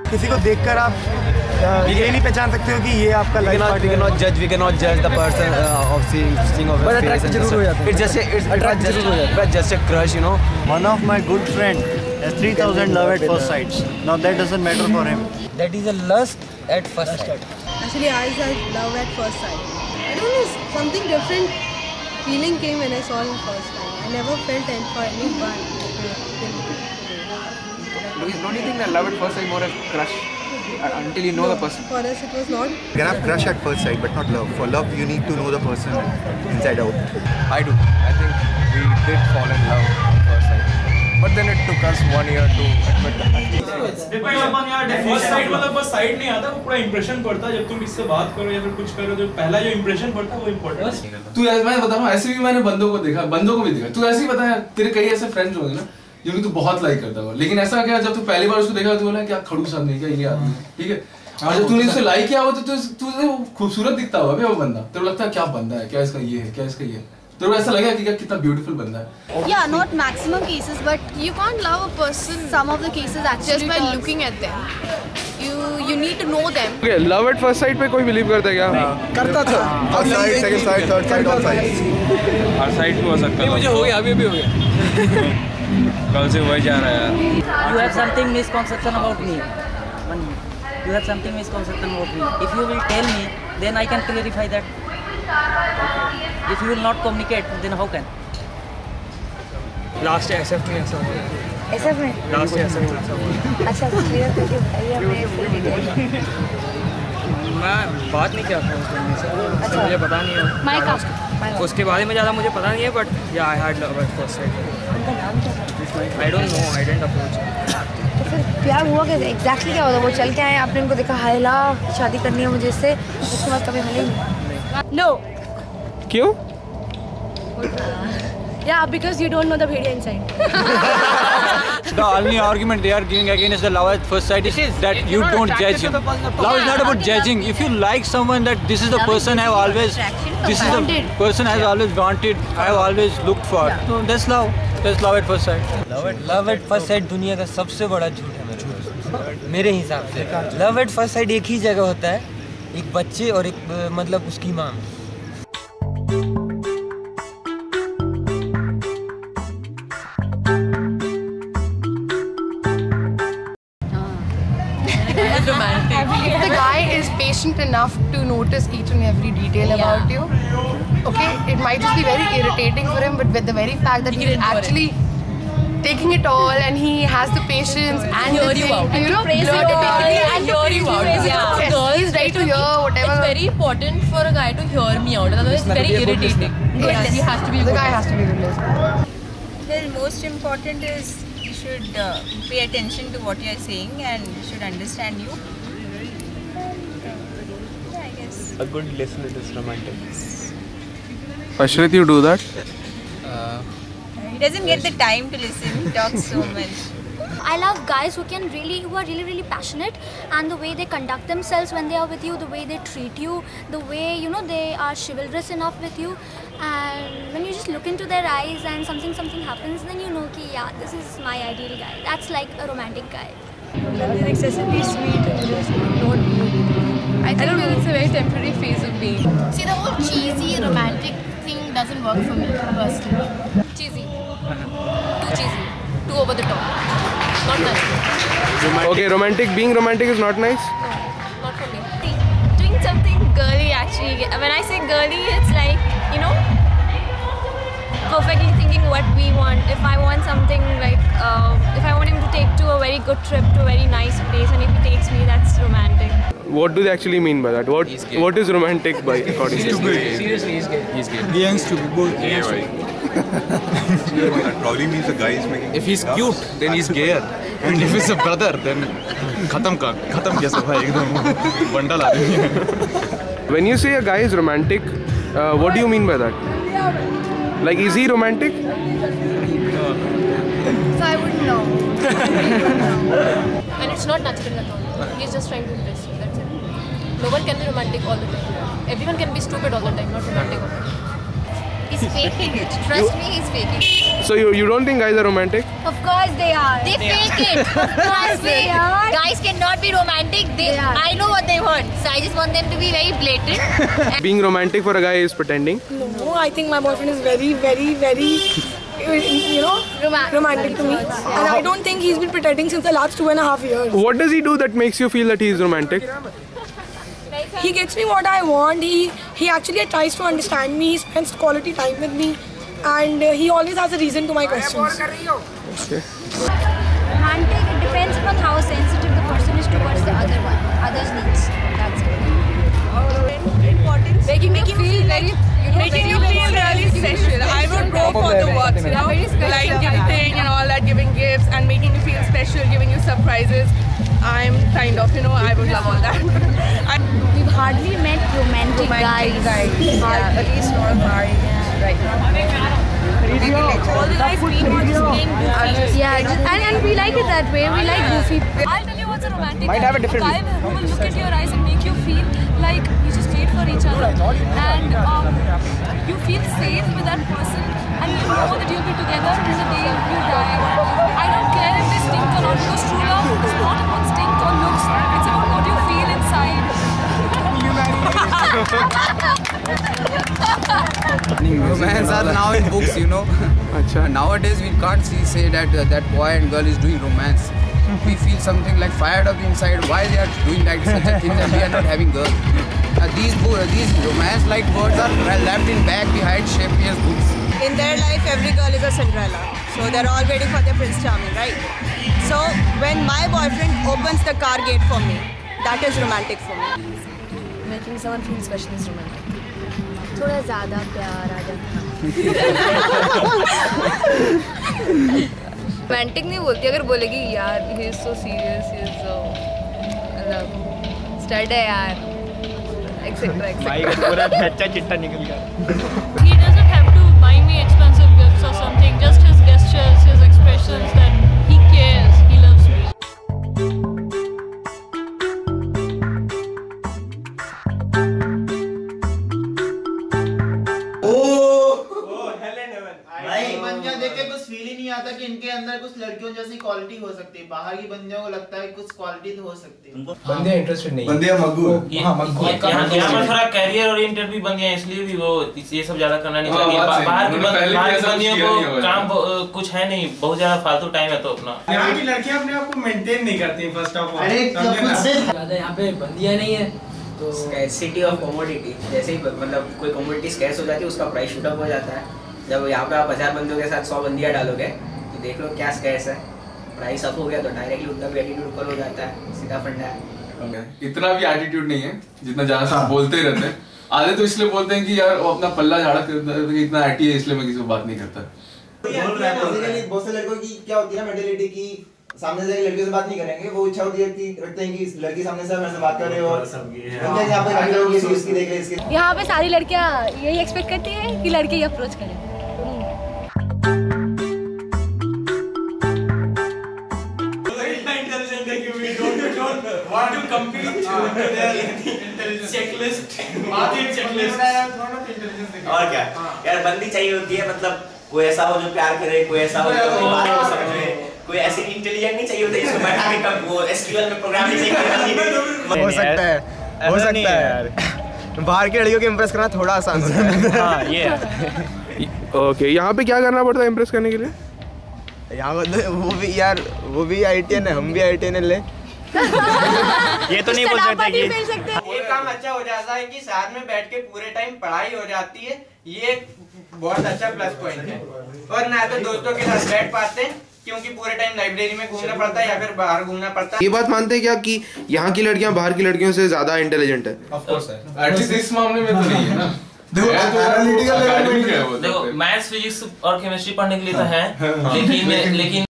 किसी को देखकर आप ये नहीं पहचान सकते हो कि ये आपका लाइफ पार्टनर है। We cannot judge the person of seeing of his face. It's just a crush, you know. One of my good friend has 3,000 love at first sights. Now that doesn't matter for him. That is a lust at first sight. Actually, I said love at first sight. I don't know, something different feeling came when I saw him first time. I never felt it for anyone. Don't you think that love at first sight more a crush until you know the person? For us, it was not. You can have crush at first sight, but not love. For love, you need to know the person inside out. I do. I think we did fall in love at first sight. But then it took us 1 year to admit that. Depends upon यार first sight मतलब बस sight नहीं आता, वो पूरा impression पड़ता है जब तुम किससे बात करो या फिर कुछ करो, जो पहला जो impression पड़ता है वो important है। तू ऐसे मैं बता रहा हूँ, ऐसे भी मैंने बंदों को देखा, बंदों को भी देखा। तू ऐसे ही बता यार, तेरे कई ऐसे फ्रेंड्स होंगे ना जिनको तू बहुत लाइक करता होगा, लेकिन ऐसा क्या जब तू पहली बार उसको देखा तो बोला क्या खड़ूस आदमी क्या ये आदमी, ठीक है। और जब तूने उसे लाइक किया हो तो तुझे खूबसूरत दिखता होगा वो बंदा, तेरे लगता है क्या बंदा है, क्या इसका ये है, क्या इसका ये है, तेरे को ऐसा लगा कि कितना ब्यूटीफुल बंदा है। Yeah, not maximum cases, but you can't love a person. Some of the cases actually just by looking at them. You need to know them. Okay, love at first sight पे कोई believe करता है क्या? करता था। First sight, second sight, third sight, all sides. हर side पे हो सकता है। मुझे हो गया, अभी हो गया। कल से वही जा रहा है यार। You have something misconception about me. You have something misconception about me. If you will tell me, then I can clarify that. If you will not communicate, then how can? Last SF में ऐसा हुआ। SF में? Last SF में ऐसा हुआ। अच्छा, clear करके बताइए अपने full detail। मैं बात नहीं किया था उस बंदे से, मुझे पता नहीं है। Mic up. उसके बारे में ज़्यादा मुझे पता नहीं है, but yeah, I had love at first sight. उनका नाम क्या था? I don't know, I didn't approach. तो फिर प्यार हुआ कैसे? Exactly क्या होता? वो चल के आए, आपने उनको देखा, हाय ला, शादी करनी है मुझे इससे, उसके बाद कभी मिले नहीं? No. क्यों? Yeah, because you don't know the bhediya inside. The only argument they are giving against the love at first sight is that you don't judge him. Love is not about judging. If you like someone, that this is the person I've always wanted, I've always looked for. So that's love. That's love at first sight. Love at first sight दुनिया का सबसे बड़ा झूठ है मेरे हिसाब से। Love at first sight एक ही जगह होता है, एक बच्चे और एक मतलब उसकी माँ। If the guy is patient enough to notice each and every detail about you, okay, it might just be very irritating for him, but with the very fact that he is actually taking it all and he has the patience and hear you out. you know, praise blurt you it out. out. And hear you out. Yes, he's ready to hear whatever. It's very important for a guy to hear me out, otherwise it's very irritating. Yes, he has to be. The guy has to be good listener. Well, most important is you should pay attention to what you are saying and you should understand you. Yeah, I guess. A good listener is romantic. Ashrit, you do that? He doesn't get the time to listen. He talks so much. I love guys who are really passionate, and the way they conduct themselves when they are with you, the way they treat you, the way they are chivalrous enough with you, and when you just look into their eyes and something happens, then you know ki yeah, this is my ideal guy. That's like a romantic guy. They're excessively sweet and just not me. I think it's a very temporary phase of being. See, the whole cheesy romantic thing doesn't work for me personally. Cheesy. Too cheesy. Too over the top. Not nice. Okay, being romantic is not nice? No, not for me. Doing something girly actually. When I say girly, it's like, perfectly thinking what we want. If I want something like, if I want him to take to a very good trip to a very nice place, and if he takes me, that's romantic. What do they actually mean by that? What is romantic by according to you? Seriously, he's gay. He's gay. Gay and stupid, both. That probably means the guy is making. If he's cute, then he's gayer. And if he's a brother, then khatam kaisa bhai ekdam bundle aadmi hai. When you say a guy is romantic, what do you mean by that? Like, is he romantic? So I wouldn't know. And it's not natural at all. He's just trying to impress you, that's it. No one can be romantic all the time. Everyone can be stupid all the time, not romantic all the time. He's faking it. Trust me, he's faking it. So you don't think guys are romantic? Of course they are. They fake it. Of course they are. Guys cannot be romantic. I know what they want, so I just want them to be very blatant. Being romantic for a guy is pretending? No, I think my boyfriend is very, very, very, romantic to me. And I don't think he's been pretending since the last 2.5 years. What does he do that makes you feel that he is romantic? He gets me what I want. He actually tries to understand me. He spends quality time with me. And he always has a reason to my questions. Okay. Romantic, it depends upon how sensitive the person is towards the other's needs. That's it. Making you feel very, making you feel really special. I would go for the works, like gifting and all that, giving gifts and making you feel special, giving you surprises. I'm kind of, I would love all that. We've hardly met romantic guys. At least not of our age right now. All the guys we know just being goofy. Yeah, and we like it that way. We like goofy. I'll tell you what's a romantic Might have a different guy who will look at your eyes and make you feel like you just made for each other, and you feel safe with that person, and you know that you'll be together till the day you die. I don't care if they stink or not, because true love is not about stink or looks. It's about what you feel inside. Romance are now in books, Nowadays we can't say that that boy and girl is doing romance. We feel something like fired up inside. Why they are doing like such a thing that we are not having girls? These romance-like words are left in back behind Shakespeare's books. In their life, every girl is a Cinderella. So they're all waiting for their Prince Charming, right? So when my boyfriend opens the car gate for me, that is romantic for me. Making someone feel special is romantic. थोड़ा ज़्यादा प्यार आ जाता. Romantic नहीं बोलती, अगर बोलेगी यार he is so serious, he is so मतलब स्टड है यार, etc. भाई का पूरा अच्छा चिट्टा निकल गया. He doesn't have to buy me expensive gifts or something. Just his gestures, his expressions, that he cares, he loves me. आता कि इनके अंदर कुछ लड़कियों जैसी क्वालिटी हो सकती है. बाहर की बंदियों को लगता है कुछ क्वालिटी तो हो सकती है. बंदियां इंटरेस्टेड नहीं, बंदियां मग्गू. हां मग्गू. यहाँ पर थोड़ा कैरियर ओरिएंटेड भी बंदियां, इसलिए भी वो ये सब ज्यादा करना नहीं चाहिए. बाहर की बंदियों को काम कुछ है नहीं, बहुत ज्यादा फालतू टाइम है तो अपना. यहाँ की लड़कियां अपने आप को मेंटेन नहीं करती फर्स्ट ऑफ ऑल. ज्यादा यहाँ पे बंदियां नहीं है तो स्कैर्सिटी ऑफ कमोडिटी. जैसे ही मतलब कोई कमोडिटी स्कैर्स हो जाती है, उसका प्राइस शूट अप हो जाता है. जब यहाँ पे आप 1000 बंदियों के साथ 100 बंदियां डालोगे तो देख लो क्या स्कैर्स है. प्राइस अप हो गया तो डायरेक्टली उतना भी एटीट्यूड ऊपर हो जाता है. सीधा फंडा है. इतना भी एटीट्यूड नहीं है जितना ज्यादा बोलते रहते हैं. आधे तो इसलिए बोलते हैं कि यार वो अपना पल्ला झाड़ा इतना एटी है, इसलिए मैं किसी को बात नहीं करता. बहुत से लड़कों की क्या होती है ना मेंटालिटी की, सामने से लड़कियों से बात नहीं करेंगे. वो इच्छा होती है कि रखते हैं कि लड़की सामने से मेरे से बात कर रहे हो और यहाँ पे काफी लोग इसकी देख रहे हैं. यहाँ पे सारी लड़कियाँ यही एक्सपेक्ट करती है कि लड़के ही अप्रोच करें. Want to compete with their checklist, market checklist. और क्या यार, बंदी चाहिए होती है मतलब कोई ऐसा हो जो प्यार करे, कोई ऐसा हो जो बात को समझे, कोई ऐसी इंटेलिजेंट नहीं चाहिए होता जिसको बैठा के कब वो एसक्यूएल में प्रोग्राम नहीं चाहिए. हो सकता है यार. बाहर की लड़कियों को इंप्रेस करना थोड़ा आसान होता है. हाँ ये ओके, यहाँ पे क्या करना पड़ता है इंप्रेस करने के लिए? यहाँ वो भी आईटीएन है, हम भी आईटीएन ले. ये तो नहीं बोल सकते कि ये काम अच्छा हो जाता है कि साथ में बैठ के पूरे टाइम पढ़ाई हो जाती है. ये बहुत अच्छा प्लस पॉइंट है. और ना तो दोस्तों के साथ बैठ पाते हैं क्योंकि पूरे टाइम लाइब्रेरी में घूमना पड़ता है या फिर बाहर घूमना पड़ता है. ये बात मानते हैं क्या कि यहाँ की लड़कियाँ बाहर की लड़कियों से ज्यादा इंटेलिजेंट है? ऑफ कोर्स है. एटलीस्ट इस मामले में तो नहीं है ना. देखो मैथ्स, फिजिक्स और केमिस्ट्री पढ़ने के लिए तो है, लेकिन